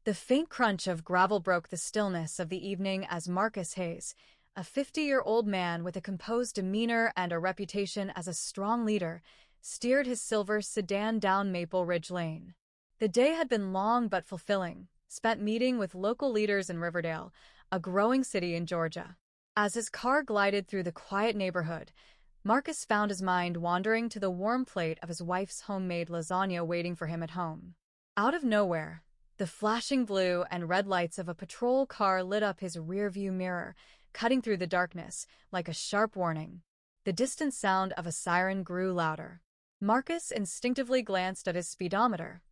The faint crunch of gravel broke the stillness of the evening as Marcus Hayes, a 50-year-old man with a composed demeanor and a reputation as a strong leader, steered his silver sedan down Maple Ridge Lane. The day had been long but fulfilling, spent meeting with local leaders in Riverdale, a growing city in Georgia. As his car glided through the quiet neighborhood, Marcus found his mind wandering to the warm plate of his wife's homemade lasagna waiting for him at home. Out of nowhere, the flashing blue and red lights of a patrol car lit up his rearview mirror, cutting through the darkness like a sharp warning. The distant sound of a siren grew louder. Marcus instinctively glanced at his speedometer.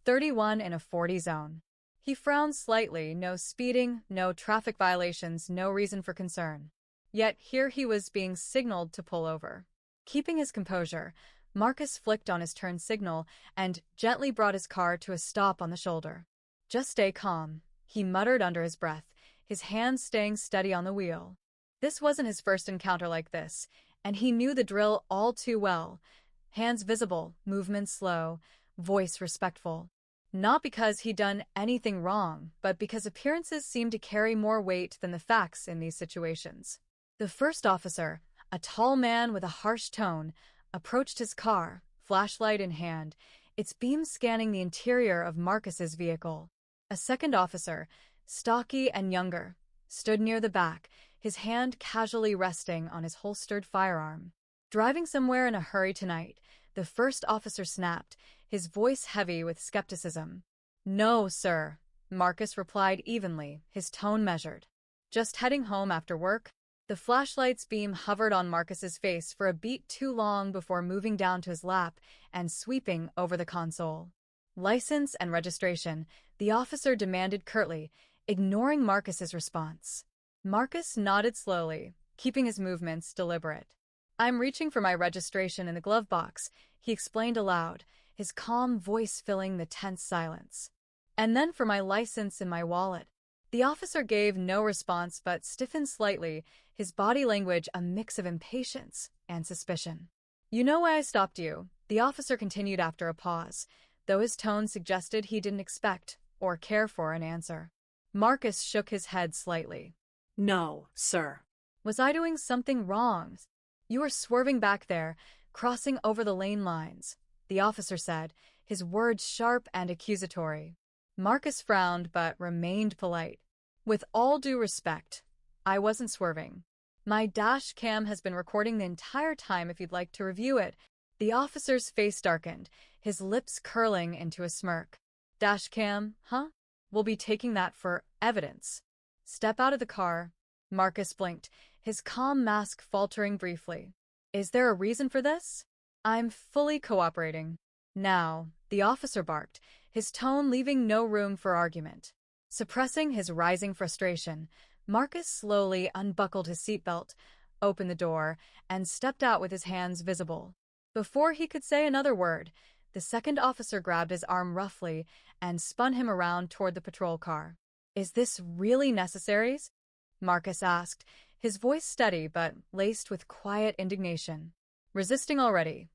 31 in a 40 zone. He frowned slightly, no speeding, no traffic violations, no reason for concern. Yet here he was being signaled to pull over. Keeping his composure, Marcus flicked on his turn signal and gently brought his car to a stop on the shoulder. "Just stay calm," he muttered under his breath, his hands staying steady on the wheel. This wasn't his first encounter like this, and he knew the drill all too well. Hands visible, movements slow, voice respectful. Not because he'd done anything wrong, but because appearances seemed to carry more weight than the facts in these situations. The first officer, a tall man with a harsh tone, approached his car, flashlight in hand, its beam scanning the interior of Marcus's vehicle. A second officer, stocky and younger, stood near the back, his hand casually resting on his holstered firearm. "Driving somewhere in a hurry tonight?" the first officer snapped, his voice heavy with skepticism. "No, sir," Marcus replied evenly, his tone measured. "Just heading home after work?" The flashlight's beam hovered on Marcus's face for a beat too long before moving down to his lap and sweeping over the console. "License and registration," the officer demanded curtly, ignoring Marcus's response. Marcus nodded slowly, keeping his movements deliberate. "I'm reaching for my registration in the glove box," he explained aloud, his calm voice filling the tense silence. "And then for my license in my wallet." The officer gave no response but stiffened slightly, his body language a mix of impatience and suspicion. "You know why I stopped you?" the officer continued after a pause, though his tone suggested he didn't expect or care for an answer. Marcus shook his head slightly. "No, sir." "Was I doing something wrong?" "You were swerving back there, crossing over the lane lines," the officer said, his words sharp and accusatory. Marcus frowned but remained polite. "With all due respect, I wasn't swerving. My dash cam has been recording the entire time if you'd like to review it." The officer's face darkened, his lips curling into a smirk. "Dash cam, huh? We'll be taking that for evidence." "Step out of the car." Marcus blinked, his calm mask faltering briefly. "Is there a reason for this?" "I'm fully cooperating." "Now," the officer barked, his tone leaving no room for argument. Suppressing his rising frustration, Marcus slowly unbuckled his seatbelt, opened the door, and stepped out with his hands visible. Before he could say another word, the second officer grabbed his arm roughly and spun him around toward the patrol car. "Is this really necessary?" Marcus asked, his voice steady but laced with quiet indignation. "Resisting already?"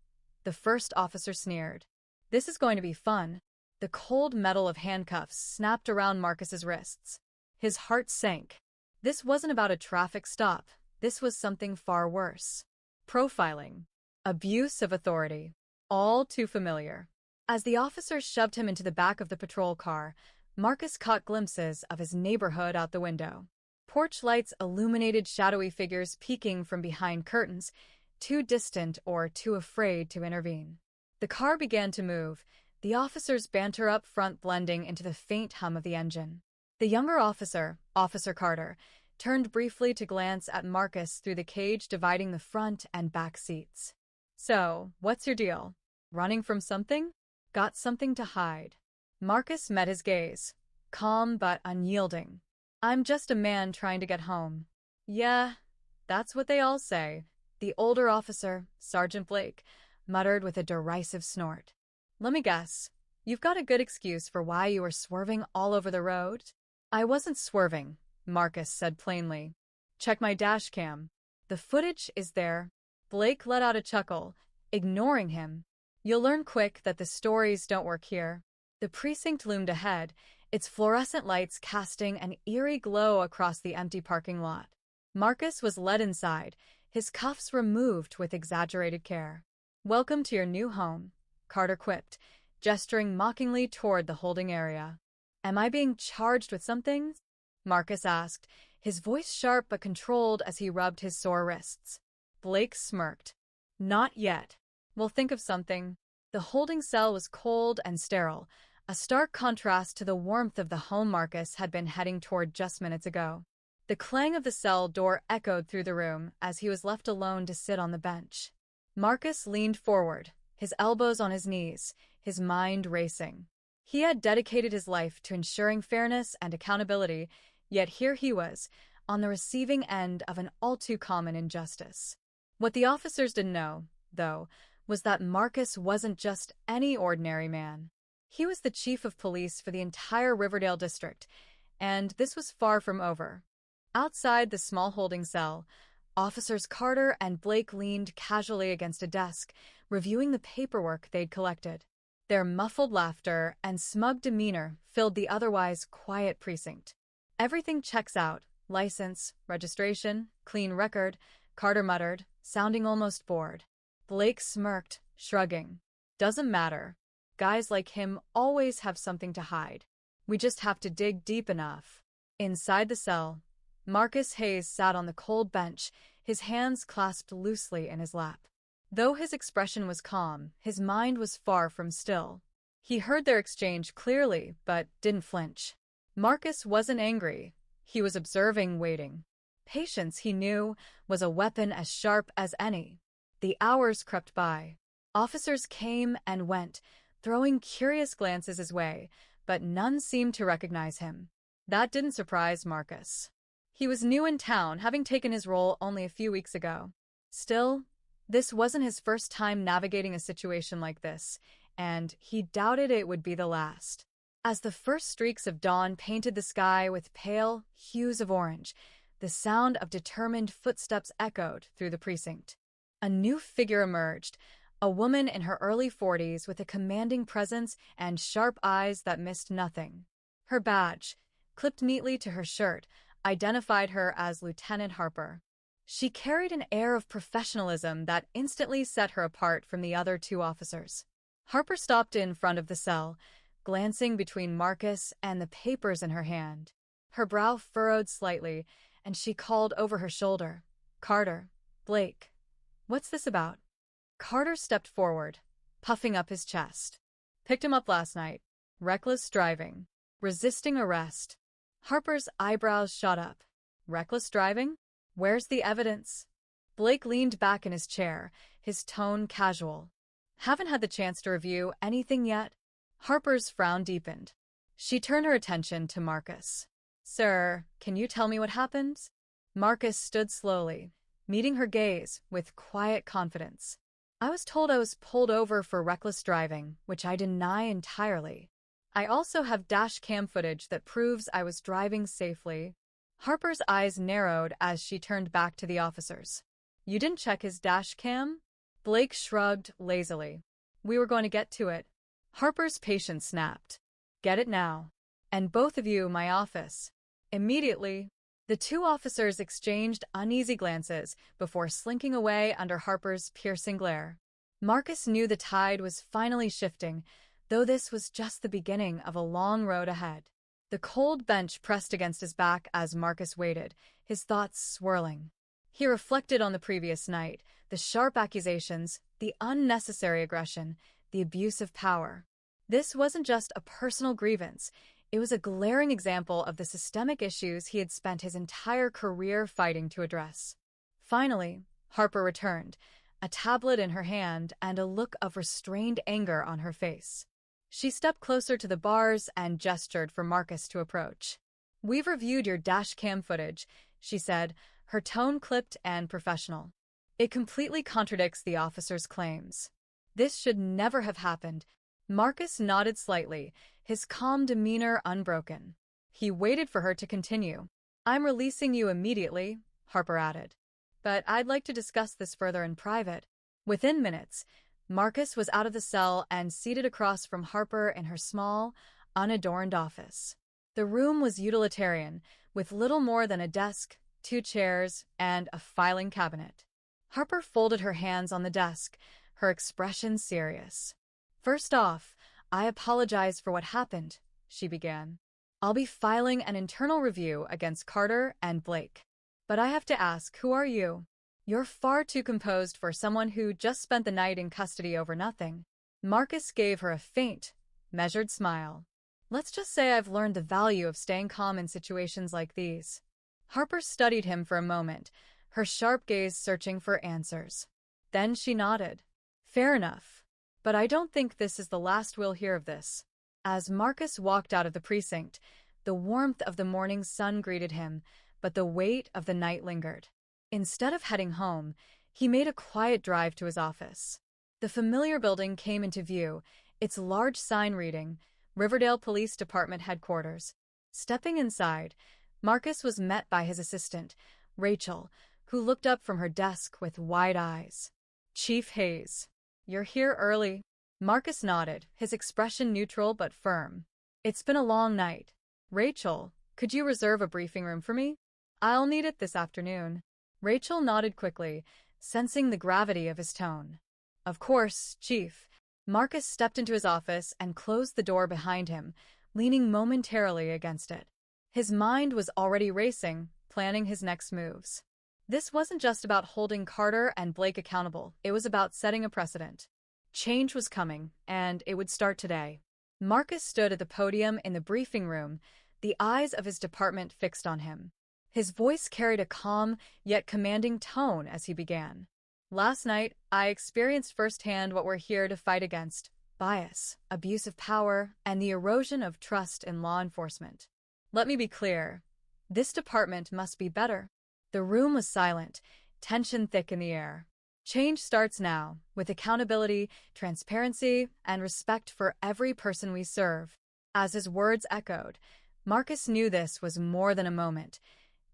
the first officer sneered. "This is going to be fun." The cold metal of handcuffs snapped around Marcus's wrists. His heart sank. This wasn't about a traffic stop. This was something far worse. Profiling. Abuse of authority. All too familiar. As the officers shoved him into the back of the patrol car, Marcus caught glimpses of his neighborhood out the window. Porch lights illuminated shadowy figures peeking from behind curtains, too distant or too afraid to intervene. The car began to move, the officers' banter up front blending into the faint hum of the engine. The younger officer, Officer Carter, turned briefly to glance at Marcus through the cage dividing the front and back seats. "So, what's your deal? Running from something? Got something to hide?" Marcus met his gaze, calm but unyielding. "I'm just a man trying to get home." "Yeah, that's what they all say," the older officer, Sergeant Blake, muttered with a derisive snort. "Let me guess, you've got a good excuse for why you were swerving all over the road?" "I wasn't swerving," Marcus said plainly. "Check my dash cam. The footage is there." Blake let out a chuckle, ignoring him. "You'll learn quick that the stories don't work here." The precinct loomed ahead, its fluorescent lights casting an eerie glow across the empty parking lot. Marcus was led inside, his cuffs removed with exaggerated care. "Welcome to your new home," Carter quipped, gesturing mockingly toward the holding area. "Am I being charged with something?" Marcus asked, his voice sharp but controlled as he rubbed his sore wrists. Blake smirked. "Not yet. We'll think of something." The holding cell was cold and sterile, a stark contrast to the warmth of the home Marcus had been heading toward just minutes ago. The clang of the cell door echoed through the room as he was left alone to sit on the bench. Marcus leaned forward, his elbows on his knees, his mind racing. He had dedicated his life to ensuring fairness and accountability, yet here he was, on the receiving end of an all-too-common injustice. What the officers didn't know, though, was that Marcus wasn't just any ordinary man. He was the chief of police for the entire Riverdale district, and this was far from over. Outside the small holding cell, Officers Carter and Blake leaned casually against a desk, reviewing the paperwork they'd collected. Their muffled laughter and smug demeanor filled the otherwise quiet precinct. "Everything checks out. License, registration, clean record," Carter muttered, sounding almost bored. Blake smirked, shrugging. "Doesn't matter. Guys like him always have something to hide. We just have to dig deep enough." Inside the cell, Marcus Hayes sat on the cold bench, his hands clasped loosely in his lap. Though his expression was calm, his mind was far from still. He heard their exchange clearly, but didn't flinch. Marcus wasn't angry. He was observing, waiting. Patience, he knew, was a weapon as sharp as any. The hours crept by. Officers came and went, throwing curious glances his way, but none seemed to recognize him. That didn't surprise Marcus. He was new in town, having taken his role only a few weeks ago. Still, this wasn't his first time navigating a situation like this, and he doubted it would be the last. As the first streaks of dawn painted the sky with pale hues of orange, the sound of determined footsteps echoed through the precinct. A new figure emerged, a woman in her early 40s with a commanding presence and sharp eyes that missed nothing. Her badge, clipped neatly to her shirt, identified her as Lieutenant Harper. She carried an air of professionalism that instantly set her apart from the other two officers. Harper stopped in front of the cell, glancing between Marcus and the papers in her hand. Her brow furrowed slightly, and she called over her shoulder, "Carter, Blake, what's this about?" Carter stepped forward, puffing up his chest. "Picked him up last night. Reckless driving. Resisting arrest." Harper's eyebrows shot up. "Reckless driving? Where's the evidence?" Blake leaned back in his chair, his tone casual. "Haven't had the chance to review anything yet." Harper's frown deepened. She turned her attention to Marcus. "Sir, can you tell me what happened?" Marcus stood slowly, meeting her gaze with quiet confidence. "I was told I was pulled over for reckless driving, which I deny entirely. I also have dash cam footage that proves I was driving safely." Harper's eyes narrowed as she turned back to the officers. "You didn't check his dash cam?" Blake shrugged lazily. "We were going to get to it." Harper's patience snapped. "Get it now. And both of you, my office." Immediately, the two officers exchanged uneasy glances before slinking away under Harper's piercing glare. Marcus knew the tide was finally shifting, though this was just the beginning of a long road ahead. The cold bench pressed against his back as Marcus waited, his thoughts swirling. He reflected on the previous night, the sharp accusations, the unnecessary aggression, the abuse of power. This wasn't just a personal grievance, it was a glaring example of the systemic issues he had spent his entire career fighting to address. Finally, Harper returned, a tablet in her hand and a look of restrained anger on her face. She stepped closer to the bars and gestured for Marcus to approach. "We've reviewed your dash cam footage," she said, her tone clipped and professional. "It completely contradicts the officer's claims. This should never have happened." Marcus nodded slightly, his calm demeanor unbroken. He waited for her to continue. "I'm releasing you immediately," Harper added. "But I'd like to discuss this further in private." Within minutes, Marcus was out of the cell and seated across from Harper in her small, unadorned office. The room was utilitarian, with little more than a desk, 2 chairs, and a filing cabinet. Harper folded her hands on the desk, her expression serious. "First off, I apologize for what happened," she began. "I'll be filing an internal review against Carter and Blake. But I have to ask, who are you? You're far too composed for someone who just spent the night in custody over nothing." Marcus gave her a faint, measured smile. "Let's just say I've learned the value of staying calm in situations like these." Harper studied him for a moment, her sharp gaze searching for answers. Then she nodded. "Fair enough. But I don't think this is the last we'll hear of this." As Marcus walked out of the precinct, the warmth of the morning sun greeted him, but the weight of the night lingered. Instead of heading home, he made a quiet drive to his office. The familiar building came into view, its large sign reading, Riverdale Police Department Headquarters. Stepping inside, Marcus was met by his assistant, Rachel, who looked up from her desk with wide eyes. "Chief Hayes, you're here early." Marcus nodded, his expression neutral but firm. "It's been a long night. Rachel, could you reserve a briefing room for me? I'll need it this afternoon." Rachel nodded quickly, sensing the gravity of his tone. "Of course, Chief." Marcus stepped into his office and closed the door behind him, leaning momentarily against it. His mind was already racing, planning his next moves. This wasn't just about holding Carter and Blake accountable, it was about setting a precedent. Change was coming, and it would start today. Marcus stood at the podium in the briefing room, the eyes of his department fixed on him. His voice carried a calm, yet commanding tone as he began. "Last night, I experienced firsthand what we're here to fight against: bias, abuse of power, and the erosion of trust in law enforcement. Let me be clear. This department must be better." The room was silent, tension thick in the air. "Change starts now, with accountability, transparency, and respect for every person we serve." As his words echoed, Marcus knew this was more than a moment.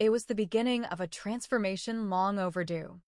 It was the beginning of a transformation long overdue.